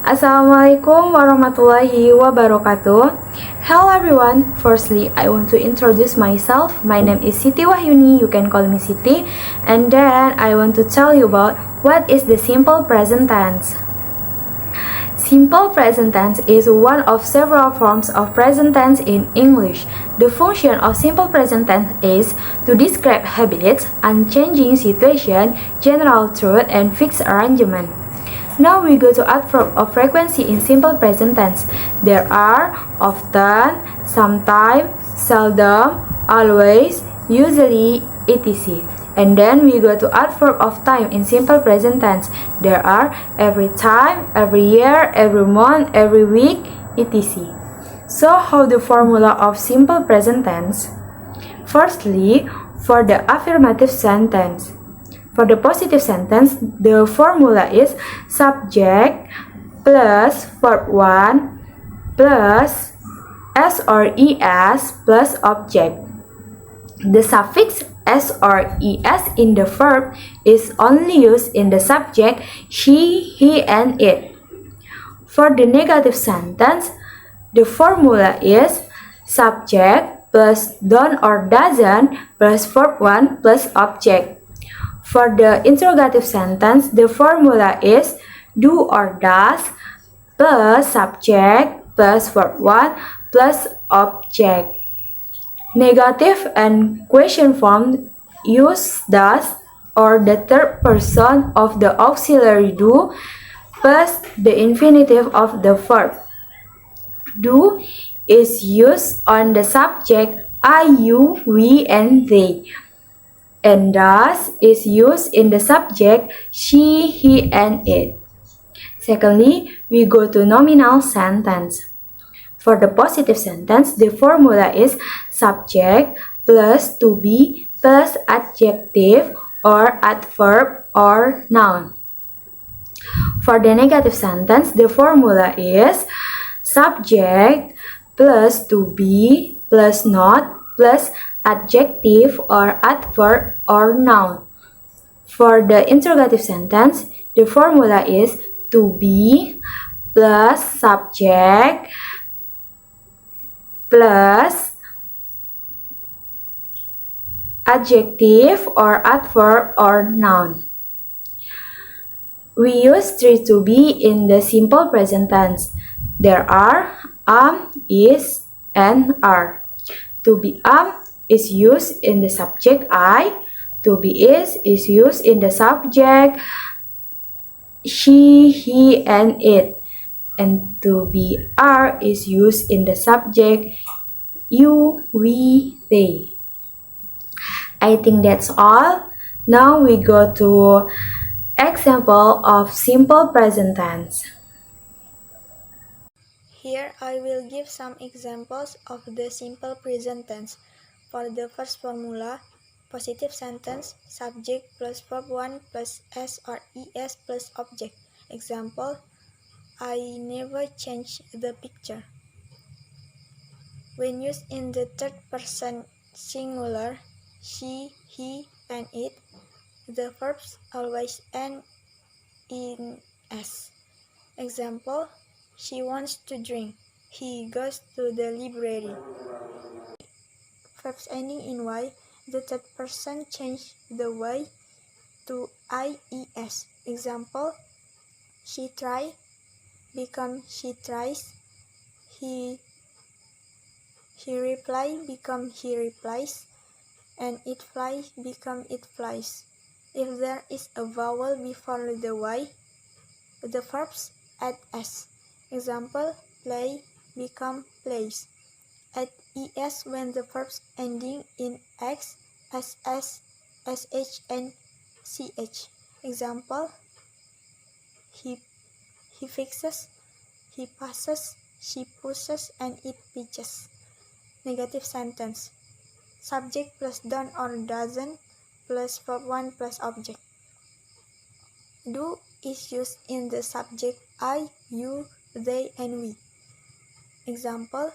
Assalamualaikum warahmatullahi wabarakatuh. Hello everyone. Firstly, I want to introduce myself. My name is Siti Wahyuni. You can call me Siti. And then I want to tell you about what is the simple present tense. Simple present tense is one of several forms of present tense in English. The function of simple present tense is to describe habits, unchanging situation, general truth, and fixed arrangement. Now we go to adverb of frequency in simple present tense. There are often, sometimes, seldom, always, usually, etc. And then we go to adverb of time in simple present tense. There are every time, every year, every month, every week, etc. So how the formula of simple present tense? Firstly, for the affirmative sentence. For the positive sentence, the formula is subject plus verb 1 plus s or es plus object. The suffix s or es in the verb is only used in the subject she, he, and it. For the negative sentence, the formula is subject plus don't or doesn't plus verb 1 plus object. For the interrogative sentence, the formula is do or does plus subject plus verb 1 plus object. Negative and question form use does or the third person of the auxiliary do plus the infinitive of the verb. Do is used on the subject I, you, we, and they. And does is used in the subject she, he, and it. Secondly, we go to nominal sentence. For the positive sentence, the formula is subject plus to be plus adjective or adverb or noun. For the negative sentence, the formula is subject plus to be plus not plus adjective or adverb or noun. For the interrogative sentence, the formula is to be plus subject plus adjective or adverb or noun. We use three to be in the simple present tense. There are is, and are. To be is used in the subject I, to be is used in the subject she, he, and it, and to be are is used in the subject you, we, they. I think that's all. Now we go to example of simple present tense. Here I will give some examples of the simple present tense. For the first formula, positive sentence, subject plus verb 1 plus s or es plus object. Example, I never change the picture. When used in the third person singular, she, he, and it, the verbs always end in s. Example, she wants to drink. He goes to the library. Verbs ending in y, the third person change the y to ies. Example, she try, become she tries. He reply, become he replies. And it fly, become it flies. If there is a vowel before the y, the verbs add s. Example, play, become plays. Add es when the verbs ending in x, ss, sh, and ch. Example, he fixes, he passes, she pushes, and it pitches. Negative sentence. Subject plus don't or doesn't plus verb 1 plus object. Do is used in the subject I, you, they, and we. Example,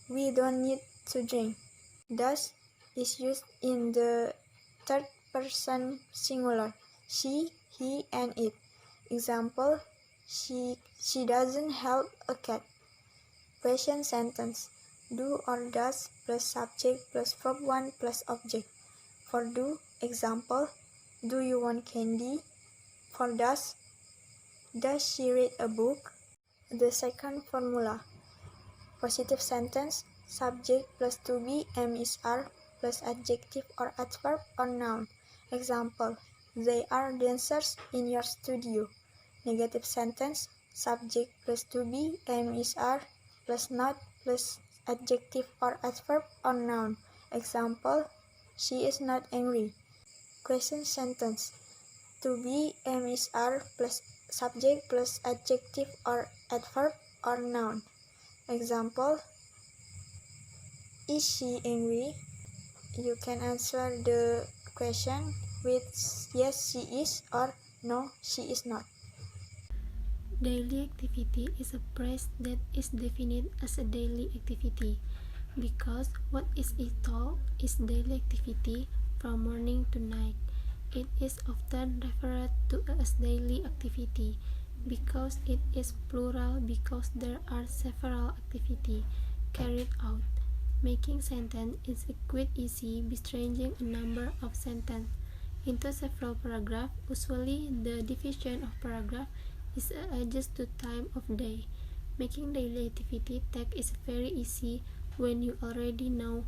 we don't need to drink. Does is used in the third person singular, she, he, and it. Example, She doesn't have a cat. Question sentence. Do or does plus subject plus verb 1 plus object. For do, example, do you want candy? For does she read a book? The second formula. Positive sentence, subject plus to be, am is are, plus adjective or adverb or noun. Example, they are dancers in your studio. Negative sentence, subject plus to be, am is are, plus not, plus adjective or adverb or noun. Example, she is not angry. Question sentence, to be, am is are, plus subject plus adjective or adverb or noun. Example, is she angry? You can answer the question with yes she is or no she is not. Daily activity is a phrase that is defined as a daily activity because what is it all is daily activity from morning to night. It is often referred to as daily activity because it is plural because there are several activities carried out. Making sentence is quite easy by changing a number of sentences into several paragraphs. Usually, the division of paragraph is adjusted to time of day. Making daily activity text is very easy when you already know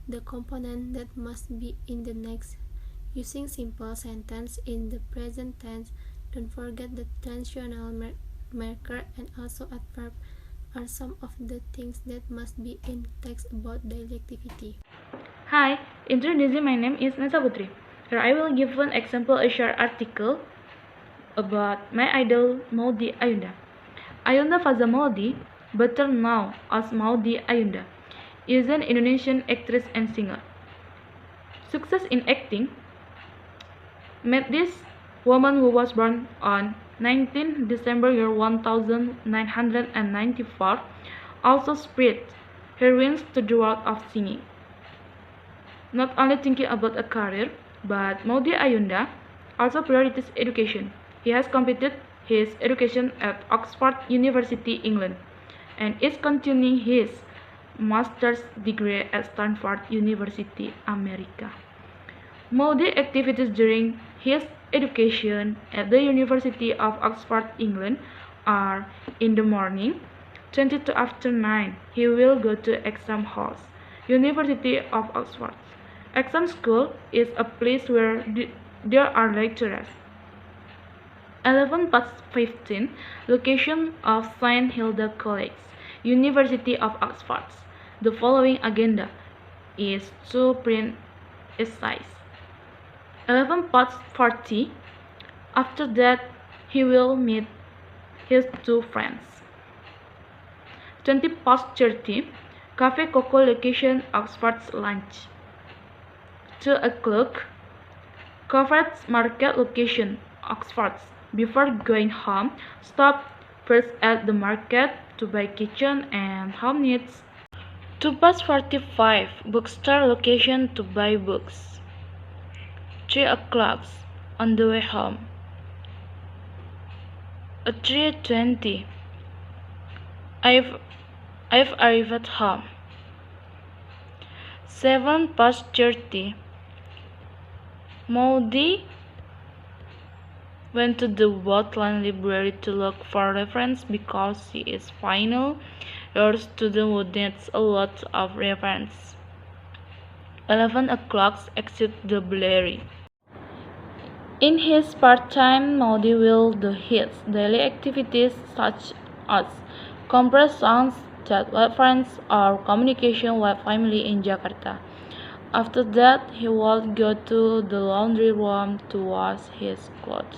the component that must be in the next. Using simple sentence in the present tense, don't forget the transitional marker and also adverb are some of the things that must be in text about daily activity. Hi, introducing my name is Nasa Putri. Here I will give an example a short article about my idol Maudy Ayunda. Ayunda Faza Maudy, better known as Maudy Ayunda, is an Indonesian actress and singer. Success in acting made this woman who was born on 19 December year 1994 also spread her wings to the world of singing. Not only thinking about a career, but Maudy Ayunda also prioritizes education. He has completed his education at Oxford University, England, and is continuing his master's degree at Stanford University, America. Maudy activities during his education at the University of Oxford, England are in the morning, 20 to after 9, he will go to exam halls, University of Oxford. Exam school is a place where there are lecturers. 11 past 15, location of St. Hilda College, University of Oxford. The following agenda is to print essays. 11 past 40, after that he will meet his two friends. 20 past 30, Cafe Coco location Oxford's lunch. 2 o'clock, Covered's Market location Oxford. Before going home, stop first at the market to buy kitchen and home needs. 2 past 45, bookstore location to buy books. 3 o'clock, on the way home. 3:20, I've arrived at home. 7 past 30, Maudy went to the Woodland Library to look for reference because she is final year student who needs a lot of reference. 11 o'clock, exit the library. In his spare time, Maudy will do his daily activities such as compose songs, chat with friends, or communication with family in Jakarta. After that, he would go to the laundry room to wash his clothes.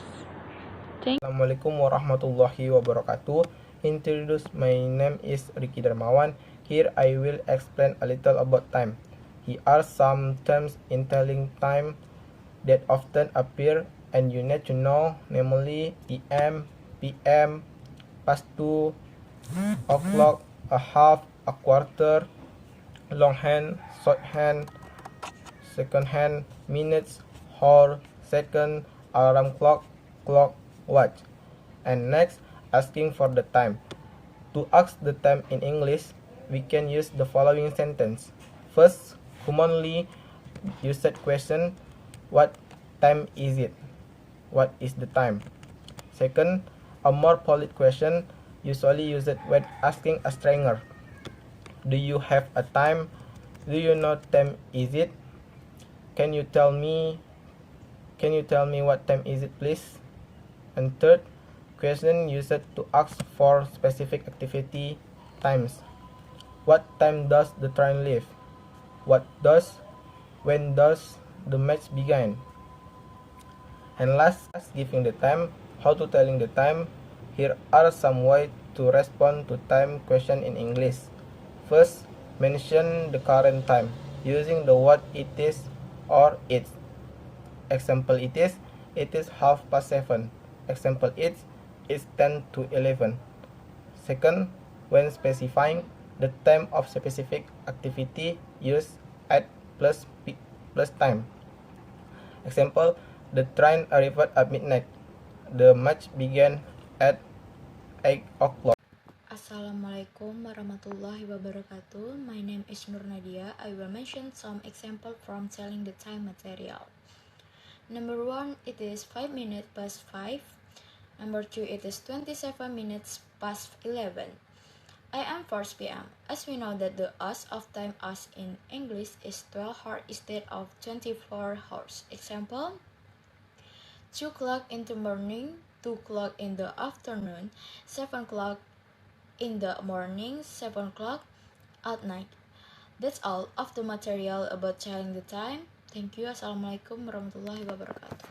Assalamualaikum warahmatullahi wabarakatuh. Introduce, my name is Ricky Darmawan. Here I will explain a little about time. Here are some terms in telling time that often appear and you need to know, namely EM, PM, past 2, o'clock, a half, a quarter, longhand, shorthand, secondhand, minutes, hour, second, alarm clock, watch. And next, asking for the time. To ask the time in English, we can use the following sentence. First, commonly used question, what time is it? What is the time? Second, a more polite question, usually used when asking a stranger. Do you have a time? Do you know time is it? Can you tell me what time is it, please? And third, question used to ask for specific activity times. What time does the train leave? When does the match begin? And last, giving the time, how to telling the time. Here are some ways to respond to time question in English. First, mention the current time using the word it is or it's. Example, it is 7:30. Example, it's 10 to 11. Second, when specifying the time of specific activity, use at plus time. Example, the train arrived at midnight. The match began at 8 o'clock. Assalamualaikum warahmatullahi wabarakatuh. My name is Nur Nadia. I will mention some example from telling the time material. Number 1, it is 5 minutes past 5. Number 2, it is 27 minutes past 11. I am 4 p.m. As we know that the us of time us in English is 12 hours instead of 24 hours. Example, 2 o'clock in the morning, 2 o'clock in the afternoon, 7 o'clock in the morning, 7 o'clock at night. That's all of the material about telling the time. Thank you. Assalamualaikum warahmatullahi wabarakatuh.